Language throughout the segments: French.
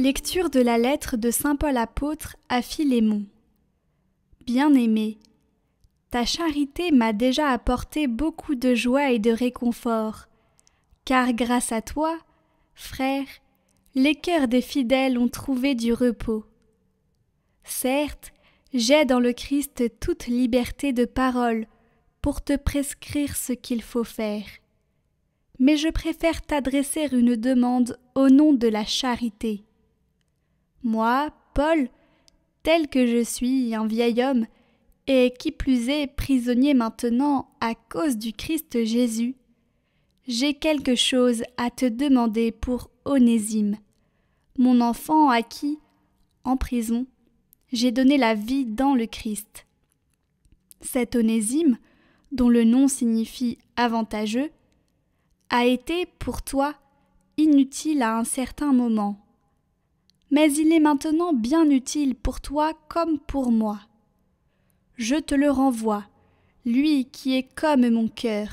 Lecture de la lettre de saint Paul apôtre à Philémon. Bien-aimé, ta charité m'a déjà apporté beaucoup de joie et de réconfort, car grâce à toi, frère, les cœurs des fidèles ont trouvé du repos. Certes, j'ai dans le Christ toute liberté de parole pour te prescrire ce qu'il faut faire. Mais je préfère t'adresser une demande au nom de la charité. Moi, Paul, tel que je suis un vieil homme, et qui plus est prisonnier maintenant à cause du Christ Jésus, j'ai quelque chose à te demander pour Onésime, mon enfant à qui, en prison, j'ai donné la vie dans le Christ. Cet Onésime, dont le nom signifie avantageux, a été pour toi inutile à un certain moment. Mais il est maintenant bien utile pour toi comme pour moi. Je te le renvoie, lui qui est comme mon cœur.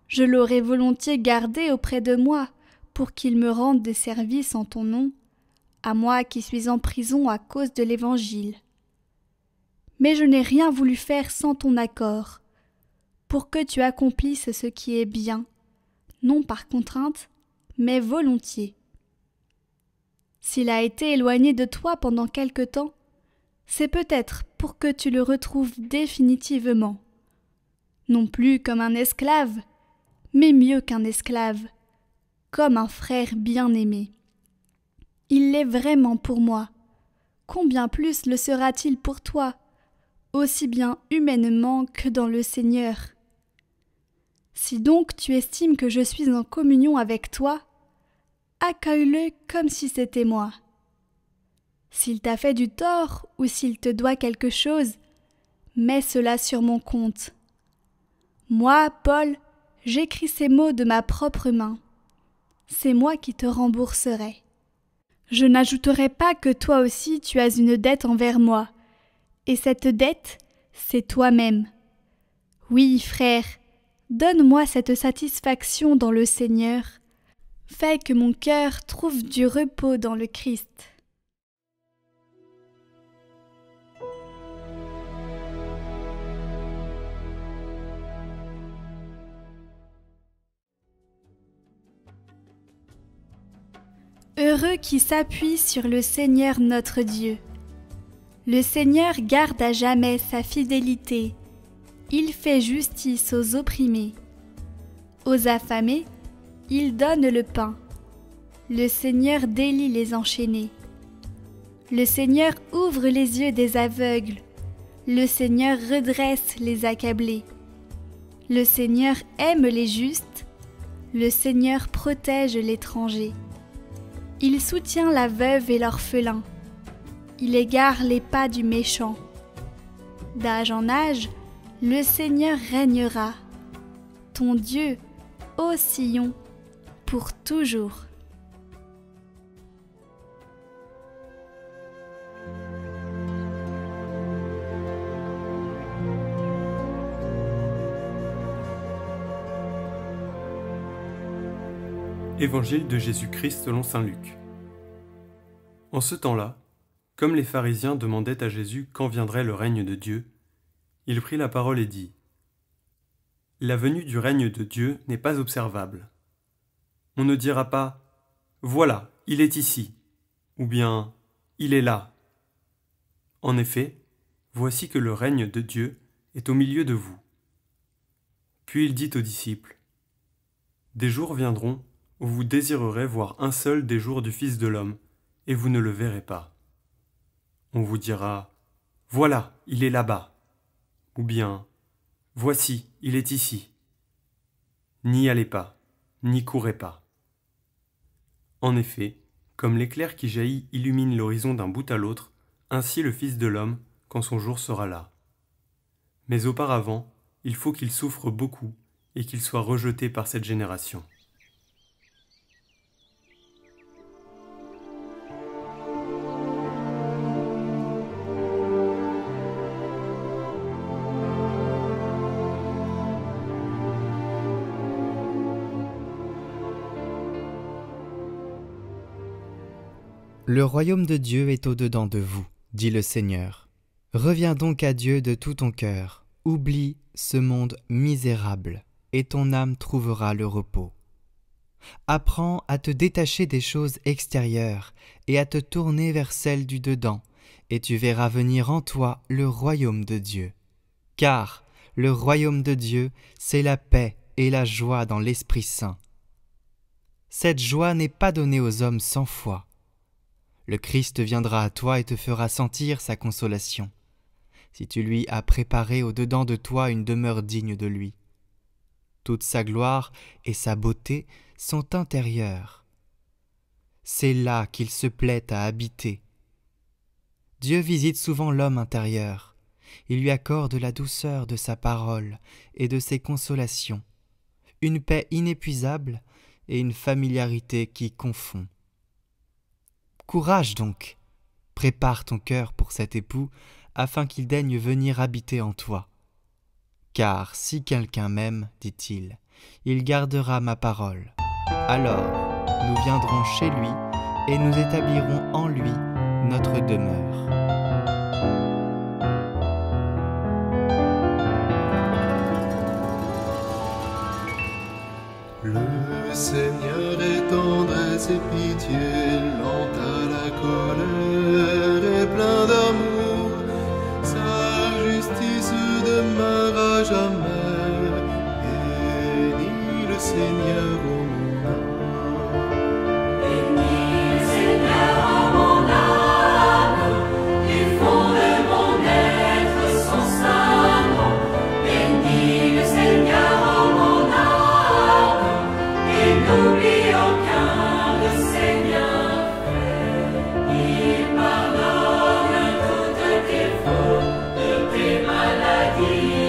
Je l'aurais volontiers gardé auprès de moi pour qu'il me rende des services en ton nom, à moi qui suis en prison à cause de l'Évangile. Mais je n'ai rien voulu faire sans ton accord, pour que tu accomplisses ce qui est bien, non par contrainte, mais volontiers. S'il a été éloigné de toi pendant quelque temps, c'est peut-être pour que tu le retrouves définitivement, non plus comme un esclave, mais mieux qu'un esclave, comme un frère bien-aimé. Il l'est vraiment pour moi. Combien plus le sera-t-il pour toi, aussi bien humainement que dans le Seigneur. Si donc tu estimes que je suis en communion avec toi, accueille-le comme si c'était moi. S'il t'a fait du tort ou s'il te doit quelque chose, mets cela sur mon compte. Moi, Paul, j'écris ces mots de ma propre main. C'est moi qui te rembourserai. Je n'ajouterai pas que toi aussi tu as une dette envers moi, et cette dette, c'est toi-même. Oui, frère, donne-moi cette satisfaction dans le Seigneur. Fais que mon cœur trouve du repos dans le Christ. Heureux qui s'appuie sur le Seigneur notre Dieu. Le Seigneur garde à jamais sa fidélité. Il fait justice aux opprimés. Aux affamés, il donne le pain. Le Seigneur délie les enchaînés. Le Seigneur ouvre les yeux des aveugles. Le Seigneur redresse les accablés. Le Seigneur aime les justes. Le Seigneur protège l'étranger. Il soutient la veuve et l'orphelin. Il égare les pas du méchant. D'âge en âge, le Seigneur régnera. Ton Dieu, ô Sion, pour toujours. Évangile de Jésus-Christ selon saint Luc. En ce temps-là, comme les pharisiens demandaient à Jésus quand viendrait le règne de Dieu, il prit la parole et dit : La venue du règne de Dieu n'est pas observable. On ne dira pas : Voilà, il est ici, ou bien il est là. En effet, voici que le règne de Dieu est au milieu de vous. Puis il dit aux disciples : Des jours viendront où vous désirerez voir un seul des jours du Fils de l'homme, et vous ne le verrez pas. On vous dira : Voilà, il est là-bas. Ou bien : Voici, il est ici. N'y allez pas, n'y courez pas. En effet, comme l'éclair qui jaillit illumine l'horizon d'un bout à l'autre, ainsi le Fils de l'homme, quand son jour sera là. Mais auparavant, il faut qu'il souffre beaucoup et qu'il soit rejeté par cette génération. Le royaume de Dieu est au-dedans de vous, dit le Seigneur. Reviens donc à Dieu de tout ton cœur. Oublie ce monde misérable, et ton âme trouvera le repos. Apprends à te détacher des choses extérieures et à te tourner vers celles du dedans, et tu verras venir en toi le royaume de Dieu. Car le royaume de Dieu, c'est la paix et la joie dans l'Esprit Saint. Cette joie n'est pas donnée aux hommes sans foi. Le Christ viendra à toi et te fera sentir sa consolation, si tu lui as préparé au-dedans de toi une demeure digne de lui. Toute sa gloire et sa beauté sont intérieures. C'est là qu'il se plaît à habiter. Dieu visite souvent l'homme intérieur. Il lui accorde la douceur de sa parole et de ses consolations, une paix inépuisable et une familiarité qui confond. Courage donc, prépare ton cœur pour cet époux afin qu'il daigne venir habiter en toi. Car si quelqu'un m'aime, dit-il, il gardera ma parole. Alors nous viendrons chez lui et nous établirons en lui notre demeure. Le Seigneur est tendresse et pitié, lent à la colère et plein d'amour. Sa justice demeure à jamais. Bénis le Seigneur, ô mon âme. Bénis le Seigneur, ô mon âme, du fond de mon être son saint nom. Bénis le Seigneur, ô mon âme, et n'oublie aucun de ses bienfaits. Il pardonne toutes tes fautes, de tes maladies.